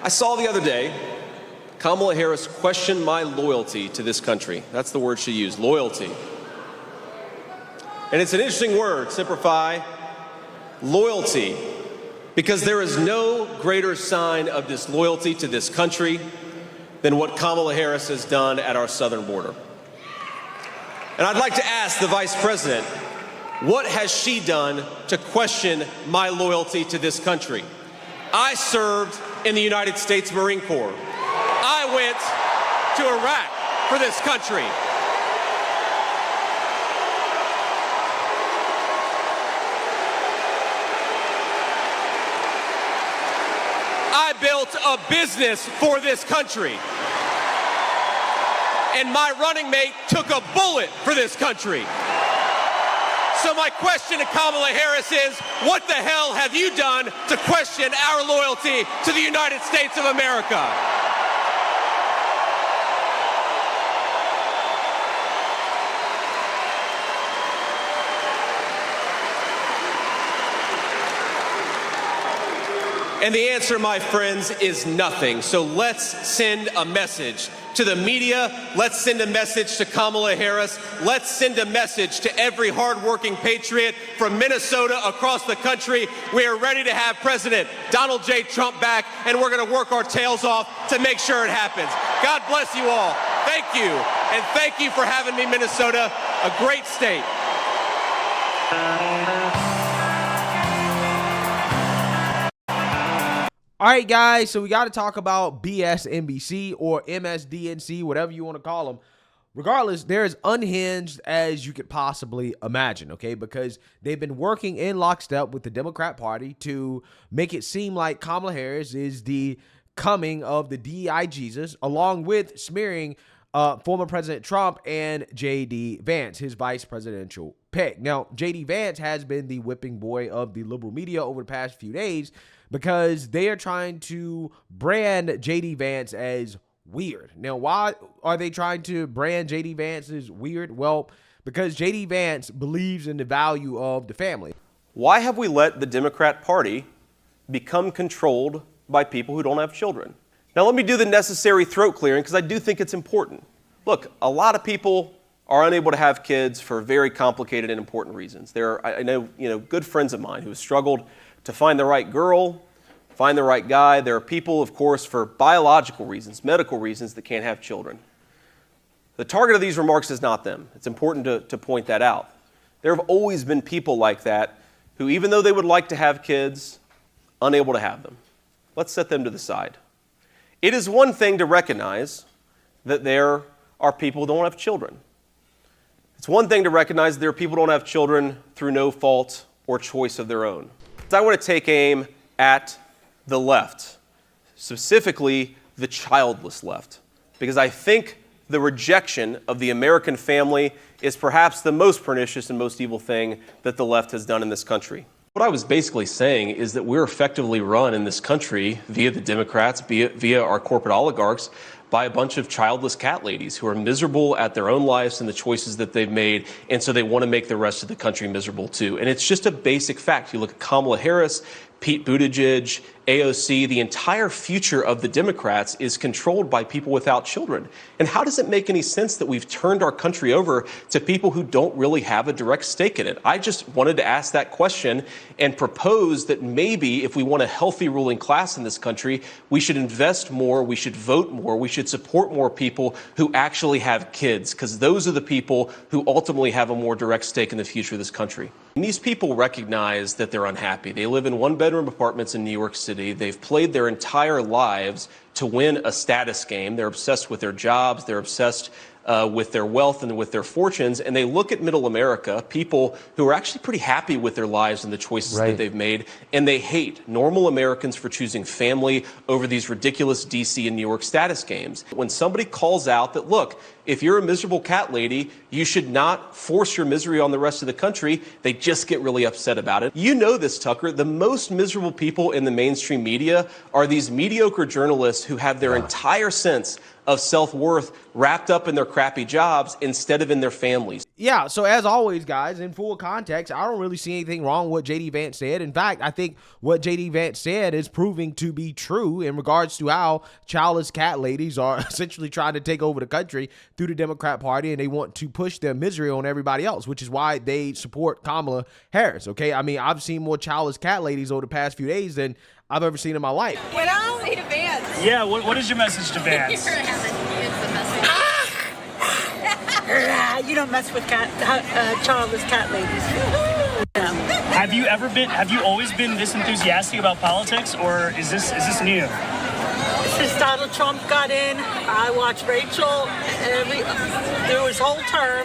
I saw the other day Kamala Harris question my loyalty to this country. That's the word she used, loyalty. And it's an interesting word, simplify, loyalty, because there is no greater sign of disloyalty to this country than what Kamala Harris has done at our southern border. And I'd like to ask the Vice President, what has she done to question my loyalty to this country? I served in the United States Marine Corps. I went to Iraq for this country. I built a business for this country. And my running mate took a bullet for this country. So my question to Kamala Harris is, what the hell have you done to question our loyalty to the United States of America? And the answer, my friends, is nothing. So let's send a message to the media. Let's send a message to Kamala Harris. Let's send a message to every hardworking patriot from Minnesota across the country. We are ready to have President Donald J. Trump back, and we're going to work our tails off to make sure it happens. God bless you all. Thank you. And thank you for having me, Minnesota, a great state. All right, guys, so we got to talk about BSNBC or MSDNC, whatever you want to call them. Regardless, they're as unhinged as you could possibly imagine, okay? Because they've been working in lockstep with the Democrat Party to make it seem like Kamala Harris is the coming of the DEI Jesus, along with smearing former President Trump and JD Vance, his vice presidential pick. Now, JD Vance has been the whipping boy of the liberal media over the past few days because they are trying to brand JD Vance as weird. Now, why are they trying to brand JD Vance as weird? Well, because JD Vance believes in the value of the family. Why have we let the Democrat Party become controlled by people who don't have children? Now, let me do the necessary throat clearing because I do think it's important. Look, a lot of people are unable to have kids for very complicated and important reasons. I know good friends of mine who have struggled to find the right girl, find the right guy. There are people, of course, for biological reasons, medical reasons, that can't have children. The target of these remarks is not them. It's important to point that out. There have always been people like that who, even though they would like to have kids, unable to have them. Let's set them to the side. It is one thing to recognize that there are people who don't have children. It's one thing to recognize that there are people who don't have children through no fault or choice of their own. I want to take aim at the left, specifically the childless left, because I think the rejection of the American family is perhaps the most pernicious and most evil thing that the left has done in this country. What I was basically saying is that we're effectively run in this country via the Democrats, via our corporate oligarchs, by a bunch of childless cat ladies who are miserable at their own lives and the choices that they've made, and so they want to make the rest of the country miserable too. And it's just a basic fact. You look at Kamala Harris, Pete Buttigieg, AOC, the entire future of the Democrats is controlled by people without children. And how does it make any sense that we've turned our country over to people who don't really have a direct stake in it? I just wanted to ask that question and propose that maybe if we want a healthy ruling class in this country, we should invest more, we should vote more, we should support more people who actually have kids, because those are the people who ultimately have a more direct stake in the future of this country. And these people recognize that they're unhappy. They live in one-bedroom apartments in New York City. They've played their entire lives to win a status game. They're obsessed with their jobs. They're obsessed with their wealth and with their fortunes. And they look at middle America, people who are actually pretty happy with their lives and the choices that they've made, and they hate normal Americans for choosing family over these ridiculous DC and New York status games. When somebody calls out that, look, if you're a miserable cat lady, you should not force your misery on the rest of the country. They just get really upset about it. You know this, Tucker. The most miserable people in the mainstream media are these mediocre journalists who have their entire sense of self-worth wrapped up in their crappy jobs instead of in their families. Yeah, so as always, guys, in full context, I don't really see anything wrong with what JD Vance said. In fact, I think what JD Vance said is proving to be true in regards to how childless cat ladies are essentially trying to take over the country through the Democrat Party, and they want to push their misery on everybody else, which is why they support Kamala Harris, okay? I mean, I've seen more childless cat ladies over the past few days than I've ever seen in my life. What else? Say to Vance. Yeah, what is your message to Vance? You don't mess with childless cat ladies. Have you always been this enthusiastic about politics, or is this new? Since Donald Trump got in, I watched Rachel through his whole term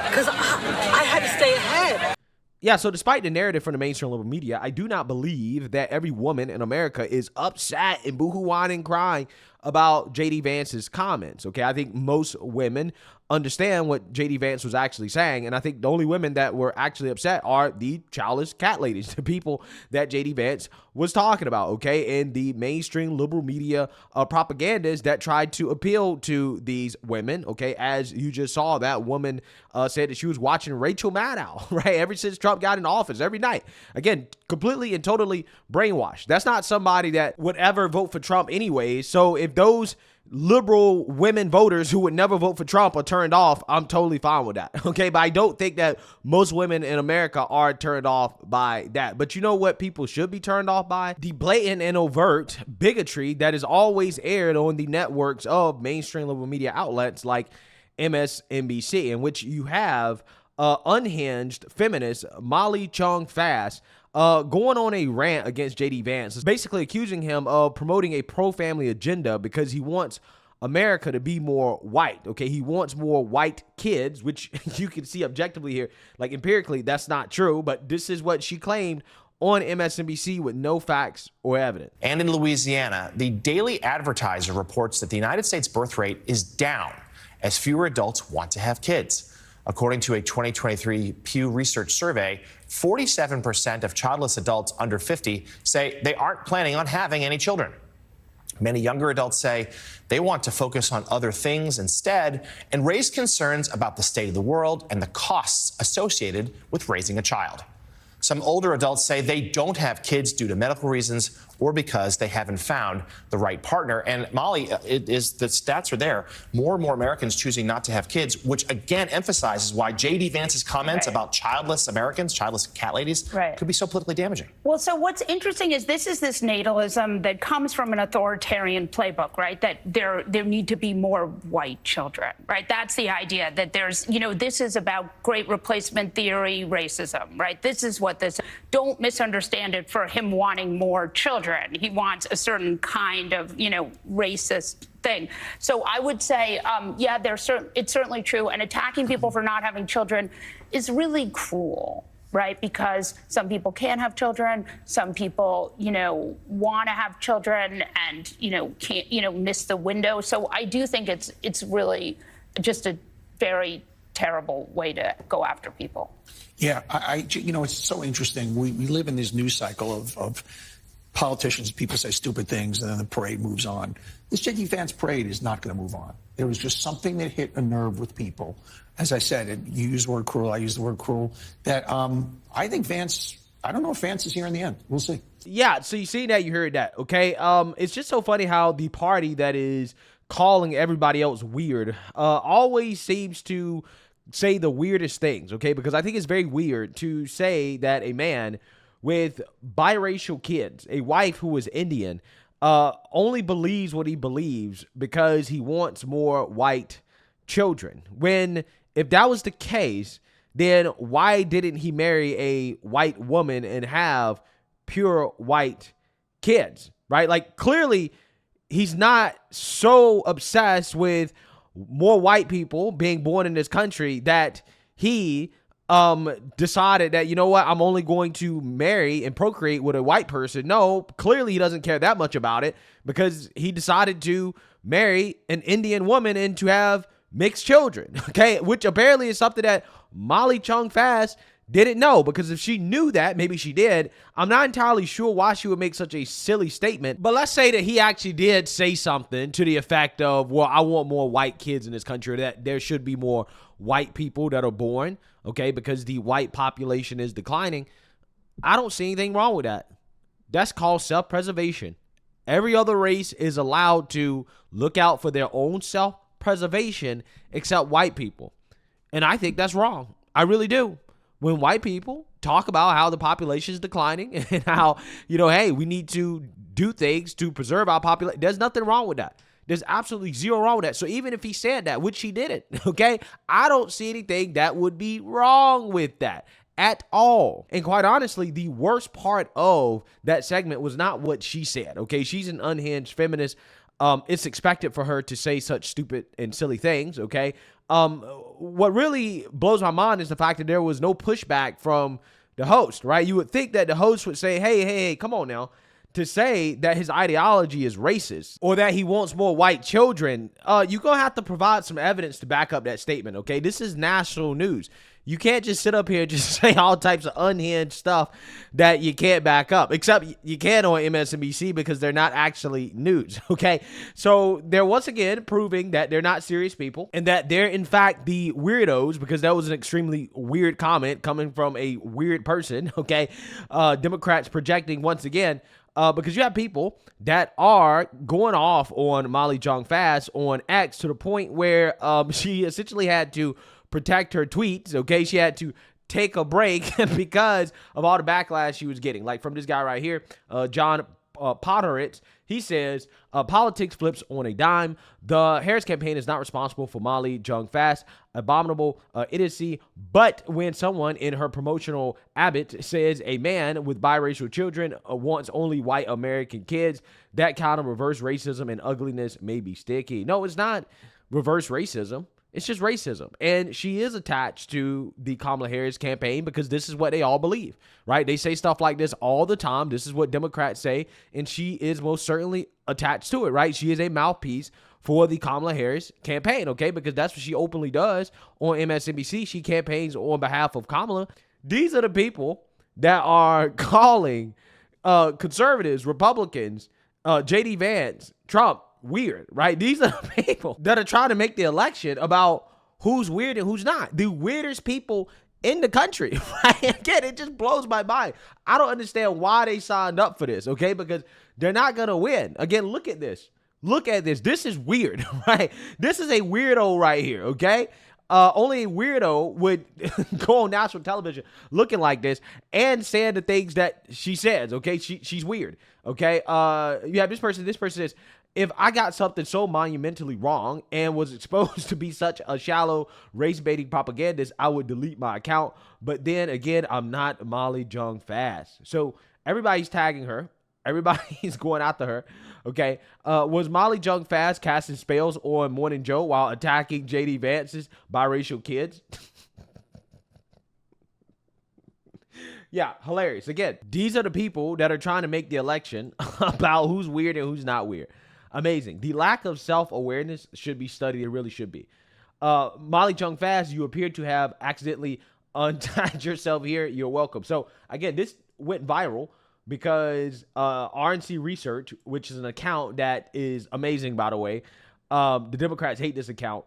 because I had to stay ahead. Yeah, so despite the narrative from the mainstream liberal media, I do not believe that every woman in America is upset and boohoo-whining crying about JD Vance's comments, okay? I think most women understand what JD Vance was actually saying, and I think the only women that were actually upset are the childless cat ladies, the people that JD Vance was talking about, okay? And the mainstream liberal media propagandists that tried to appeal to these women, okay? As you just saw, that woman said that she was watching Rachel Maddow, right? Ever since Trump got in office, every night. Again, completely and totally brainwashed. That's not somebody that would ever vote for Trump anyways. So if those liberal women voters who would never vote for Trump are turned off, I'm totally fine with that, okay? But I don't think that most women in America are turned off by that. But you know what people should be turned off by? The blatant and overt bigotry that is always aired on the networks of mainstream liberal media outlets like MSNBC, in which you have unhinged feminist Molly Jong-Fast going on a rant against JD Vance, basically accusing him of promoting a pro-family agenda because he wants America to be more white, okay? He wants more white kids, which you can see objectively here, like empirically, that's not true, but this is what she claimed on MSNBC with no facts or evidence. And in Louisiana, the Daily Advertiser reports that the United States birth rate is down as fewer adults want to have kids. According to a 2023 Pew Research survey, 47% of childless adults under 50 say they aren't planning on having any children. Many younger adults say they want to focus on other things instead and raise concerns about the state of the world and the costs associated with raising a child. Some older adults say they don't have kids due to medical reasons or because they haven't found the right partner. And Molly, the stats are there. More and more Americans choosing not to have kids, which again emphasizes why JD Vance's comments about childless Americans, childless cat ladies, could be so politically damaging. Well, so what's interesting is this natalism that comes from an authoritarian playbook, right? That there need to be more white children, right? That's the idea that there's, this is about great replacement theory, racism, right? This is what this, don't misunderstand it for him wanting more children. He wants a certain kind of, racist thing. So I would say, yeah, it's certainly true. And attacking people for not having children is really cruel, right? Because some people can't have children. Some people, want to have children and, can't, miss the window. So I do think it's really just a very terrible way to go after people. Yeah, it's so interesting. We live in this news cycle of politicians, people say stupid things, and then the parade moves on. This JD Vance parade is not going to move on. There was just something that hit a nerve with people. As I said, you use the word cruel, I use the word cruel, that I think Vance, I don't know if Vance is here in the end. We'll see. Yeah, so you see that, you heard that, okay? It's just so funny how the party that is calling everybody else weird always seems to say the weirdest things, okay? Because I think it's very weird to say that a man with biracial kids, a wife who is Indian, only believes what he believes because he wants more white children. When, if that was the case, then why didn't he marry a white woman and have pure white kids, right? Like, clearly, he's not so obsessed with more white people being born in this country that he decided that, I'm only going to marry and procreate with a white person. No, clearly he doesn't care that much about it because he decided to marry an Indian woman and to have mixed children, okay? Which apparently is something that Molly Jong-Fast didn't know, because if she knew that, maybe she did. I'm not entirely sure why she would make such a silly statement, but let's say that he actually did say something to the effect of, well, I want more white kids in this country, or that there should be more white people that are born, okay, because the white population is declining. I don't see anything wrong with that. That's called self-preservation. Every other race is allowed to look out for their own self-preservation except white people. And I think that's wrong. I really do. When white people talk about how the population is declining and how, hey, we need to do things to preserve our population, there's nothing wrong with that. There's absolutely zero wrong with that. So even if he said that, which he didn't, okay, I don't see anything that would be wrong with that at all. And quite honestly, the worst part of that segment was not what she said, okay? She's an unhinged feminist. It's expected for her to say such stupid and silly things, okay? What really blows my mind is the fact that there was no pushback from the host, right? You would think that the host would say, hey, come on now. To say that his ideology is racist or that he wants more white children, you're going to have to provide some evidence to back up that statement, okay? This is national news. You can't just sit up here and just say all types of unhinged stuff that you can't back up, except you can on MSNBC because they're not actually news, okay? So they're once again proving that they're not serious people and that they're in fact the weirdos, because that was an extremely weird comment coming from a weird person, okay? Democrats projecting once again, because you have people that are going off on Molly Jong-Fast on X to the point where she essentially had to protect her tweets, okay? She had to take a break because of all the backlash she was getting. Like from this guy right here, John Potteritz, he says, politics flips on a dime. The Harris campaign is not responsible for Molly Jong-Fast abominable idiocy, but when someone in her promotional habit says a man with biracial children wants only white American kids, that kind of reverse racism and ugliness may be sticky. No, it's not reverse racism. It's just racism. And she is attached to the Kamala Harris campaign because this is what they all believe, right? They say stuff like this all the time. This is what Democrats say. And she is most certainly attached to it, right? She is a mouthpiece for the Kamala Harris campaign, okay? Because that's what she openly does on MSNBC. She campaigns on behalf of Kamala. These are the people that are calling conservatives, Republicans, JD Vance, Trump, weird, right? These are the people that are trying to make the election about who's weird and who's not. The weirdest people in the country, right? Again, it just blows my mind. I don't understand why they signed up for this, okay? Because they're not going to win. Again, look at this. Look at this. This is weird, right? This is a weirdo right here, okay? Only a weirdo would go on national television looking like this and saying the things that she says, okay? She's weird, okay? You have this person says, if I got something so monumentally wrong and was exposed to be such a shallow race-baiting propagandist, I would delete my account. But then again, I'm not Molly Jong-Fast. So everybody's tagging her. Everybody's going after her. Okay. Was Molly Jong-Fast casting spells on Morning Joe while attacking JD Vance's biracial kids? Yeah, hilarious. Again, these are the people that are trying to make the election about who's weird and who's not weird. Amazing. The lack of self-awareness should be studied. It really should be. Molly Jong-Fast, you appear to have accidentally untagged yourself here. You're welcome. So, again, this went viral because RNC Research, which is an account that is amazing, by the way. The Democrats hate this account.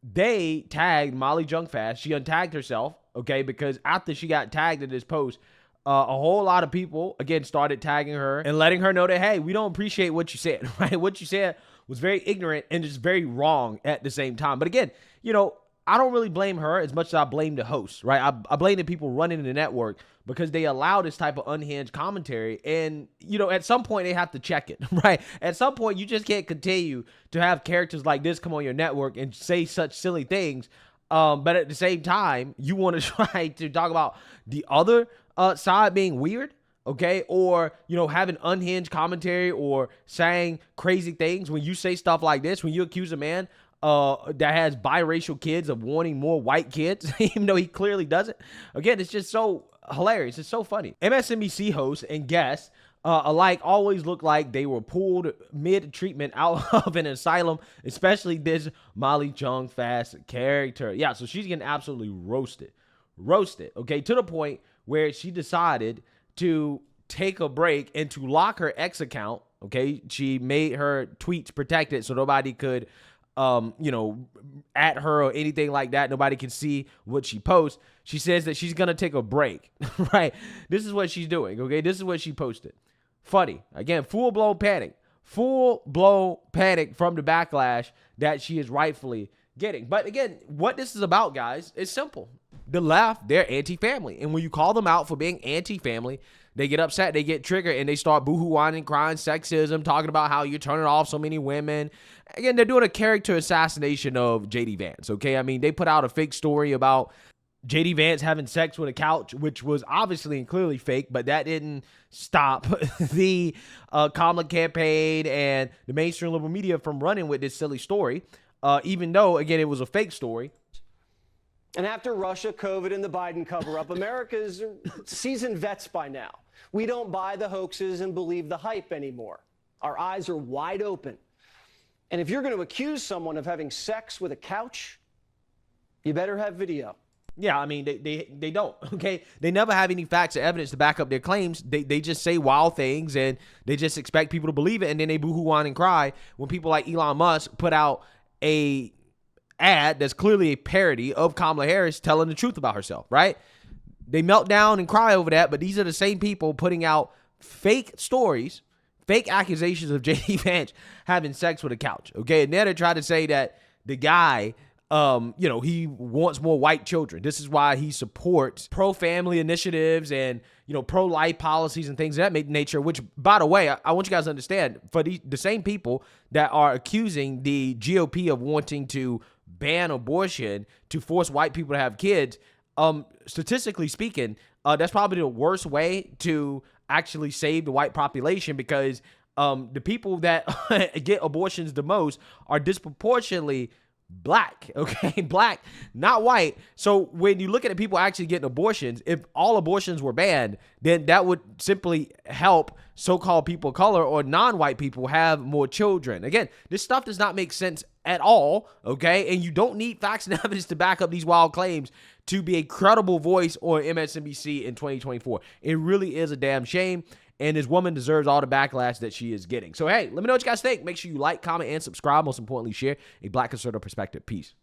They tagged Molly Jong-Fast. She untagged herself, okay, because after she got tagged in this post, a whole lot of people, again, started tagging her and letting her know that, hey, we don't appreciate what you said, right? What you said was very ignorant and just very wrong at the same time. But again, I don't really blame her as much as I blame the hosts, right? I blame the people running the network because they allow this type of unhinged commentary. And, at some point they have to check it, right? At some point you just can't continue to have characters like this come on your network and say such silly things. But at the same time, you want to try to talk about the other side being weird, okay? Or, having unhinged commentary or saying crazy things. When you say stuff like this, when you accuse a man that has biracial kids of wanting more white kids, even though he clearly doesn't. Again, it's just so hilarious. It's so funny. MSNBC host and guest alike always look like they were pulled mid-treatment out of an asylum, especially this Molly Jong-Fast character. Yeah, so she's getting absolutely roasted, okay, to the point where she decided to take a break and to lock her ex account, okay? She made her tweets protected so nobody could, at her or anything like that. Nobody can see what she posts. She says that she's going to take a break, right? This is what she's doing, okay? This is what she posted. Funny. Again, full-blown panic from the backlash that she is rightfully getting. But again, what this is about, guys, is simple. The left, they're anti-family. And when you call them out for being anti-family, they get upset, they get triggered, and they start boohoo-whining, crying, sexism, talking about how you're turning off so many women. Again, they're doing a character assassination of JD Vance, okay? I mean, they put out a fake story about JD Vance having sex with a couch, which was obviously and clearly fake, but that didn't stop the Kamala campaign and the mainstream liberal media from running with this silly story, even though, again, it was a fake story. And after Russia, COVID, and the Biden cover-up, America's seasoned vets by now. We don't buy the hoaxes and believe the hype anymore. Our eyes are wide open. And if you're going to accuse someone of having sex with a couch, you better have video. Yeah, I mean, they don't, okay? They never have any facts or evidence to back up their claims. They just say wild things, and they just expect people to believe it, and then they boohoo-whine and cry when people like Elon Musk put out a ad that's clearly a parody of Kamala Harris telling the truth about herself, right? They melt down and cry over that, but these are the same people putting out fake stories, fake accusations of JD Vance having sex with a couch, okay? And then they try to say that the guy, he wants more white children. This is why he supports pro-family initiatives and, pro-life policies and things of that nature, which, by the way, I want you guys to understand, for the same people that are accusing the GOP of wanting to ban abortion to force white people to have kids, statistically speaking, that's probably the worst way to actually save the white population, because the people that get abortions the most are disproportionately black, okay? Black, not white. So when you look at the people actually getting abortions, if all abortions were banned, then that would simply help so-called people of color or non-white people have more children. Again, this stuff does not make sense at all, okay? And you don't need facts and evidence to back up these wild claims to be a credible voice on MSNBC in 2024. It really is a damn shame, and this woman deserves all the backlash that she is getting. So, hey, let me know what you guys think. Make sure you like, comment, and subscribe. Most importantly, share a Black conservative perspective. Peace.